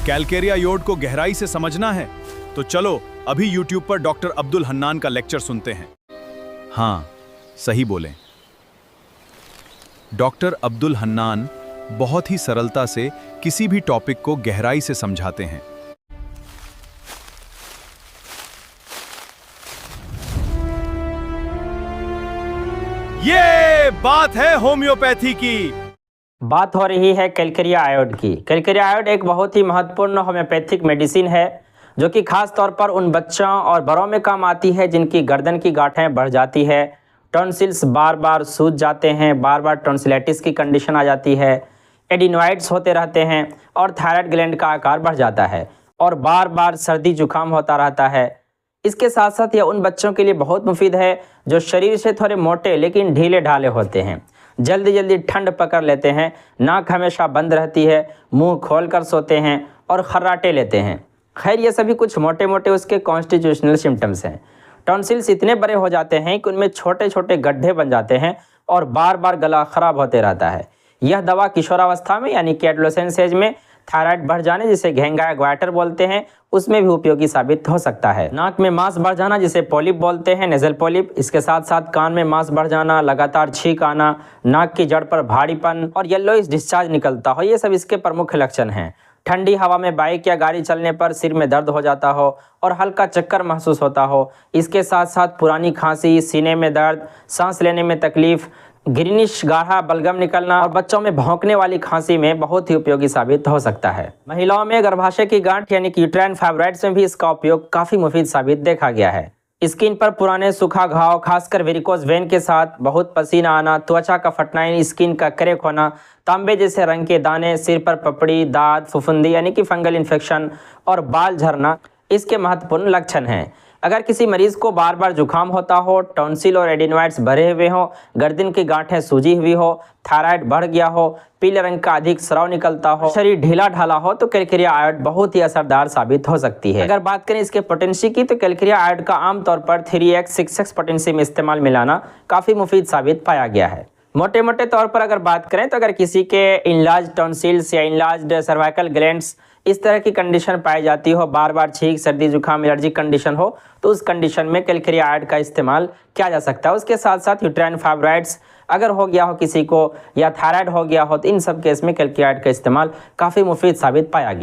Calcarea आयोड को गहराई से समझना है तो चलो अभी YouTube पर डॉक्टर अब्दुल हन्नान का लेक्चर सुनते हैं। हाँ, सही बोलें। डॉक्टर अब्दुल हन्नान बहुत ही सरलता से किसी भी टॉपिक को गहराई से समझाते हैं। ये बात है होम्योपैथी की। बात हो रही है कैलकेरिया आयोड की। कैलकेरिया आयोड एक बहुत ही महत्वपूर्ण होम्योपैथिक मेडिसिन है जो कि खास तौर पर उन बच्चों और बड़ों में काम आती है जिनकी गर्दन की गांठें बढ़ जाती है, टॉन्सिल्स बार बार सूज जाते हैं, बार बार टॉन्सिलाइटिस की कंडीशन आ जाती है, एडिनोइड्स होते रहते हैं और थायराइड ग्लैंड का आकार बढ़ जाता है और बार बार सर्दी जुकाम होता रहता है। इसके साथ साथ यह उन बच्चों के लिए बहुत मुफीद है जो शरीर से थोड़े मोटे लेकिन ढीले ढाले होते हैं, जल्दी जल्दी ठंड पकड़ लेते हैं, नाक हमेशा बंद रहती है, मुंह खोलकर सोते हैं और खर्राटे लेते हैं। खैर, ये सभी कुछ मोटे मोटे उसके कॉन्स्टिट्यूशनल सिम्टम्स हैं। टॉन्सिल्स इतने बड़े हो जाते हैं कि उनमें छोटे छोटे गड्ढे बन जाते हैं और बार बार गला खराब होते रहता है। यह दवा किशोरावस्था में यानी कि एडोलेसेंस एज में थायराइड बढ़ जाने, जिसे घेंगा ग्वाटर बोलते हैं, उसमें भी उपयोगी साबित हो सकता है। नाक में मांस बढ़ जाना जिसे पॉलिप बोलते हैं, नेजल पॉलिप, इसके साथ साथ कान में मांस बढ़ जाना, लगातार छींक आना, नाक की जड़ पर भारीपन और येलोइश डिस्चार्ज निकलता हो, ये सब इसके प्रमुख लक्षण हैं। ठंडी हवा में बाइक या गाड़ी चलने पर सिर में दर्द हो जाता हो और हल्का चक्कर महसूस होता हो। इसके साथ साथ पुरानी खांसी, सीने में दर्द, सांस लेने में तकलीफ, ग्रीनिश गाढ़ा बलगम निकलना और बच्चों में भौंकने वाली खांसी में बहुत ही उपयोगी साबित हो सकता है। महिलाओं में गर्भाशय की गांठ यानी कि यूट्राइन फाइब्रॉइड्स में भी इसका उपयोग काफी मुफीद साबित देखा गया है। स्किन पर पुराने सूखा घाव, खासकर वेरिकोज वेन के साथ बहुत पसीना आना, त्वचा का फटना, स्किन का क्रैक होना, तांबे जैसे रंग के दाने, सिर पर पपड़ी, दाद, फफूंदी यानी कि फंगल इन्फेक्शन और बाल झरना इसके महत्वपूर्ण लक्षण हैं। अगर किसी मरीज को बार बार जुकाम होता हो, टॉन्सिल और एडिनोइड्स भरे हुए हो, गर्दन की गांठें सूजी हुई हो, थायराइड बढ़ गया हो, पीले रंग का अधिक स्राव निकलता हो, शरीर ढीला ढाला हो, तो कैलकेरिया आयोड बहुत ही असरदार साबित हो सकती है। अगर बात करें इसके पोटेंसी की, तो कैलकेरिया आयोड का आमतौर पर 3x 6x पोटेंसी में इस्तेमाल मिलाना काफी मुफीद साबित पाया गया है। मोटे मोटे तौर पर अगर बात करें तो अगर किसी के इनलार्ज टॉन्सिल्स या इनलार्ज सर्वाइकल ग्लैंड्स इस तरह की कंडीशन पाई जाती हो, बार बार छींक, सर्दी जुकाम, एलर्जी कंडीशन हो, तो उस कंडीशन में कैलकेरिया आयोड का इस्तेमाल किया जा सकता है। उसके साथ साथ यूट्राइन फाइब्रॉइड्स अगर हो गया हो किसी को या थायराइड हो गया हो, तो इन सब केस में कैलकेरिया आयोड का इस्तेमाल काफ़ी मुफीद साबित पाया गया।